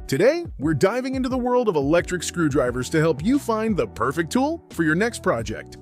Today, we're diving into the world of electric screwdrivers to help you find the perfect tool for your next project.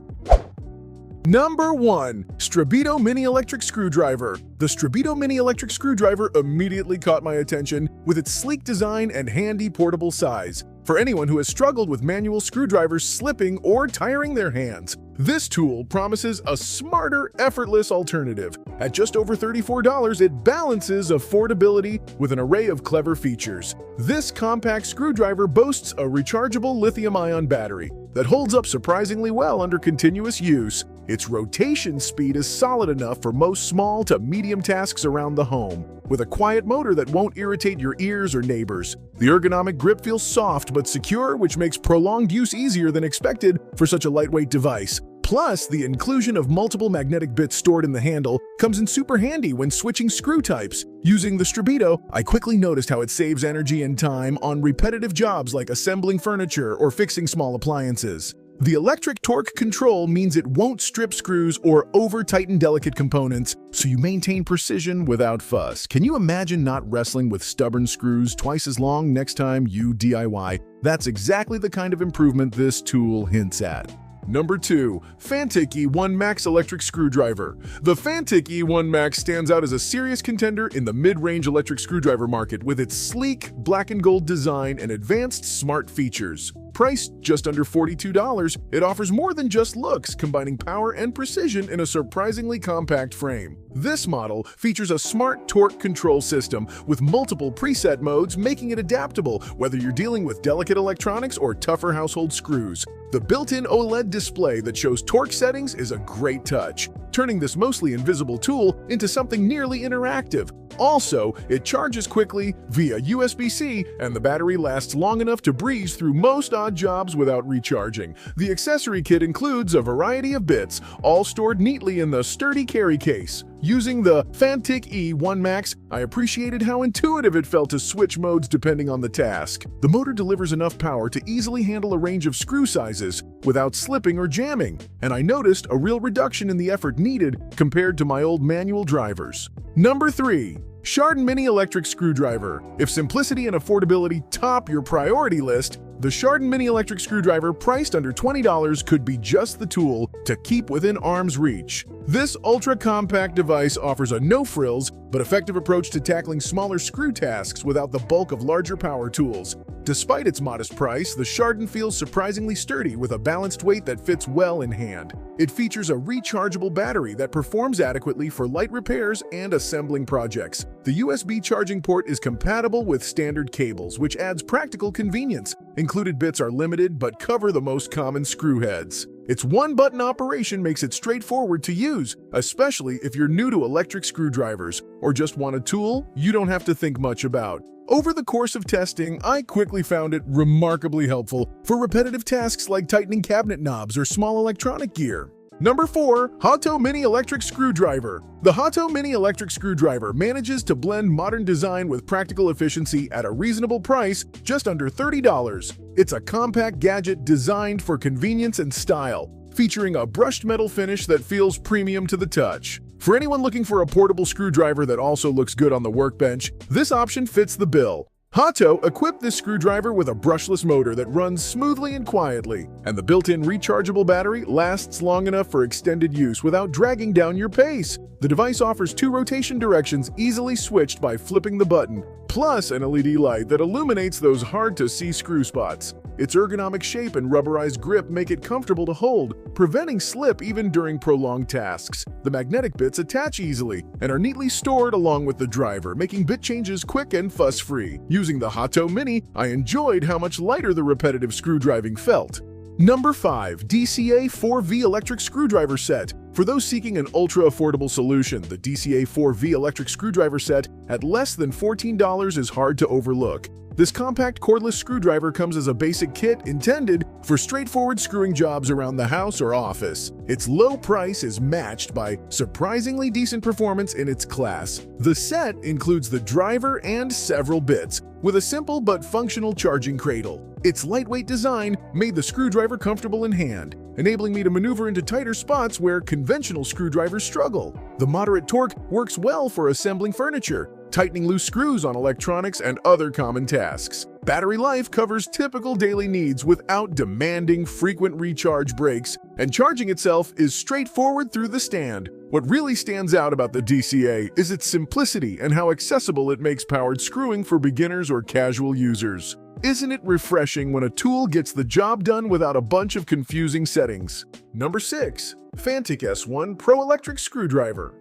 Number 1. Strebito Mini Electric Screwdriver. The Strebito Mini Electric Screwdriver immediately caught my attention with its sleek design and handy portable size. For anyone who has struggled with manual screwdrivers slipping or tiring their hands, this tool promises a smarter, effortless alternative. At just over $34, it balances affordability with an array of clever features. This compact screwdriver boasts a rechargeable lithium-ion battery that holds up surprisingly well under continuous use. Its rotation speed is solid enough for most small to medium tasks around the home, with a quiet motor that won't irritate your ears or neighbors. The ergonomic grip feels soft but secure, which makes prolonged use easier than expected for such a lightweight device. Plus, the inclusion of multiple magnetic bits stored in the handle comes in super handy when switching screw types. Using the Strebito, I quickly noticed how it saves energy and time on repetitive jobs like assembling furniture or fixing small appliances. The electric torque control means it won't strip screws or over-tighten delicate components, so you maintain precision without fuss. Can you imagine not wrestling with stubborn screws twice as long next time you DIY? That's exactly the kind of improvement this tool hints at. Number 2. Fantic E1 Max Electric Screwdriver. The Fantic E1 Max stands out as a serious contender in the mid-range electric screwdriver market with its sleek, black and gold design and advanced smart features. Priced just under $42, it offers more than just looks, combining power and precision in a surprisingly compact frame. This model features a smart torque control system with multiple preset modes, making it adaptable whether you're dealing with delicate electronics or tougher household screws. The built-in OLED display that shows torque settings is a great touch, turning this mostly invisible tool into something nearly interactive. Also, it charges quickly via USB-C, and the battery lasts long enough to breeze through most odd jobs without recharging. The accessory kit includes a variety of bits, all stored neatly in the sturdy carry case. Using the Fantic E1 Max, I appreciated how intuitive it felt to switch modes depending on the task. The motor delivers enough power to easily handle a range of screw sizes without slipping or jamming, and I noticed a real reduction in the effort needed compared to my old manual drivers. Number 3. Shardan Mini Electric Screwdriver. If simplicity and affordability top your priority list, the Shardan Mini Electric Screwdriver, priced under $20, could be just the tool to keep within arm's reach. This ultra-compact device offers a no-frills but effective approach to tackling smaller screw tasks without the bulk of larger power tools. Despite its modest price, the Shardan feels surprisingly sturdy with a balanced weight that fits well in hand. It features a rechargeable battery that performs adequately for light repairs and assembling projects. The USB charging port is compatible with standard cables, which adds practical convenience. Included bits are limited but cover the most common screw heads. Its one-button operation makes it straightforward to use, especially if you're new to electric screwdrivers or just want a tool you don't have to think much about. Over the course of testing, I quickly found it remarkably helpful for repetitive tasks like tightening cabinet knobs or small electronic gear. Number 4. Hotto Mini Electric Screwdriver. The Hotto Mini Electric Screwdriver manages to blend modern design with practical efficiency at a reasonable price, just under $30. It's a compact gadget designed for convenience and style, featuring a brushed metal finish that feels premium to the touch. For anyone looking for a portable screwdriver that also looks good on the workbench, this option fits the bill. Hotto equipped this screwdriver with a brushless motor that runs smoothly and quietly, and the built-in rechargeable battery lasts long enough for extended use without dragging down your pace. The device offers 2 rotation directions easily switched by flipping the button, plus an LED light that illuminates those hard-to-see screw spots. Its ergonomic shape and rubberized grip make it comfortable to hold, preventing slip even during prolonged tasks. The magnetic bits attach easily and are neatly stored along with the driver, making bit changes quick and fuss-free. Using the Hotto Mini, I enjoyed how much lighter the repetitive screwdriving felt. Number 5. DCA 4V Electric Screwdriver Set. For those seeking an ultra-affordable solution, the DCA 4V Electric Screwdriver Set at less than $14 is hard to overlook. This compact cordless screwdriver comes as a basic kit intended for straightforward screwing jobs around the house or office. Its low price is matched by surprisingly decent performance in its class. The set includes the driver and several bits, with a simple but functional charging cradle. Its lightweight design made the screwdriver comfortable in hand, enabling me to maneuver into tighter spots where conventional screwdrivers struggle. The moderate torque works well for assembling furniture, tightening loose screws on electronics, and other common tasks. Battery life covers typical daily needs without demanding frequent recharge breaks, and charging itself is straightforward through the stand. What really stands out about the DCA is its simplicity and how accessible it makes powered screwing for beginners or casual users. Isn't it refreshing when a tool gets the job done without a bunch of confusing settings? Number 6. Fantic S1 Pro Electric Screwdriver.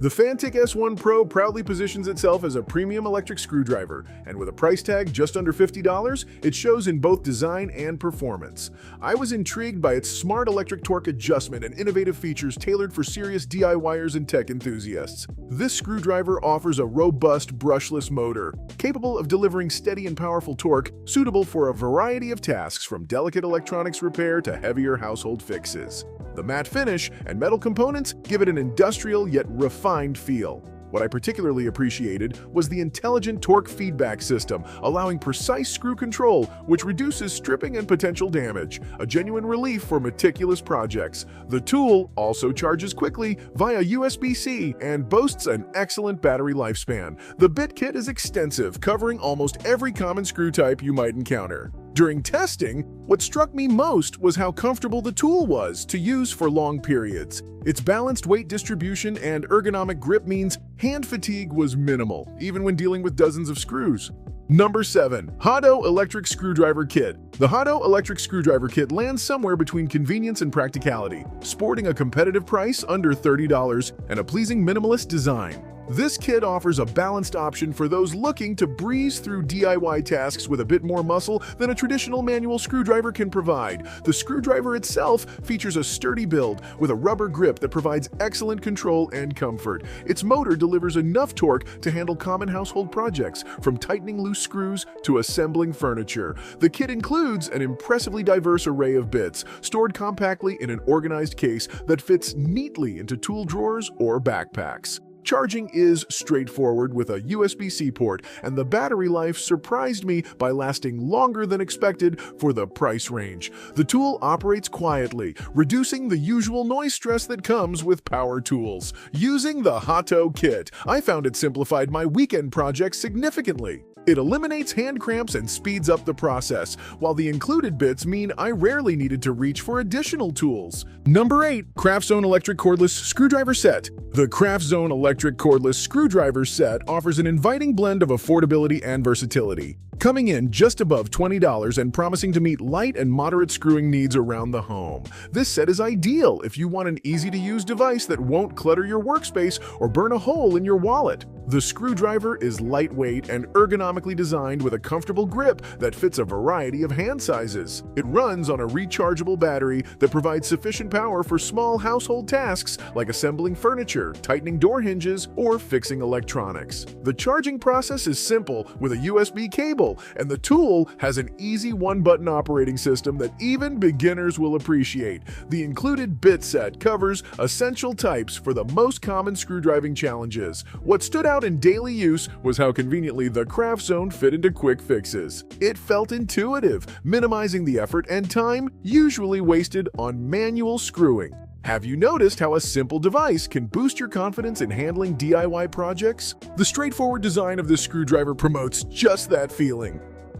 The Fantic S1 Pro proudly positions itself as a premium electric screwdriver, and with a price tag just under $50, it shows in both design and performance. I was intrigued by its smart electric torque adjustment and innovative features tailored for serious DIYers and tech enthusiasts. This screwdriver offers a robust brushless motor, capable of delivering steady and powerful torque, suitable for a variety of tasks from delicate electronics repair to heavier household fixes. The matte finish and metal components give it an industrial yet refined feel. What I particularly appreciated was the intelligent torque feedback system, allowing precise screw control, which reduces stripping and potential damage, a genuine relief for meticulous projects. The tool also charges quickly via USB-C and boasts an excellent battery lifespan. The bit kit is extensive, covering almost every common screw type you might encounter. During testing, what struck me most was how comfortable the tool was to use for long periods. Its balanced weight distribution and ergonomic grip means hand fatigue was minimal, even when dealing with dozens of screws. Number 7. Hado Electric Screwdriver Kit. The Hado Electric Screwdriver Kit lands somewhere between convenience and practicality, sporting a competitive price under $30 and a pleasing minimalist design. This kit offers a balanced option for those looking to breeze through DIY tasks with a bit more muscle than a traditional manual screwdriver can provide. The screwdriver itself features a sturdy build with a rubber grip that provides excellent control and comfort. Its motor delivers enough torque to handle common household projects, from tightening loose screws to assembling furniture. The kit includes an impressively diverse array of bits, stored compactly in an organized case that fits neatly into tool drawers or backpacks. Charging is straightforward with a USB-C port, and the battery life surprised me by lasting longer than expected for the price range. The tool operates quietly, reducing the usual noise stress that comes with power tools. Using the Hotto kit, I found it simplified my weekend projects significantly. It eliminates hand cramps and speeds up the process, while the included bits mean I rarely needed to reach for additional tools. Number 8. CraftZone Electric Cordless Screwdriver Set. The CraftZone Electric Cordless Screwdriver Set offers an inviting blend of affordability and versatility, coming in just above $20 and promising to meet light and moderate screwing needs around the home. This set is ideal if you want an easy-to-use device that won't clutter your workspace or burn a hole in your wallet. The screwdriver is lightweight and ergonomically designed with a comfortable grip that fits a variety of hand sizes. It runs on a rechargeable battery that provides sufficient power for small household tasks like assembling furniture, tightening door hinges, or fixing electronics. The charging process is simple with a USB cable, and the tool has an easy one-button operating system that even beginners will appreciate. The included bit set covers essential types for the most common screwdriving challenges. What stood out in daily use was how conveniently the CraftZone fit into quick fixes. It felt intuitive, minimizing the effort and time usually wasted on manual screwing. Have you noticed how a simple device can boost your confidence in handling DIY projects? The straightforward design of this screwdriver promotes just that feeling.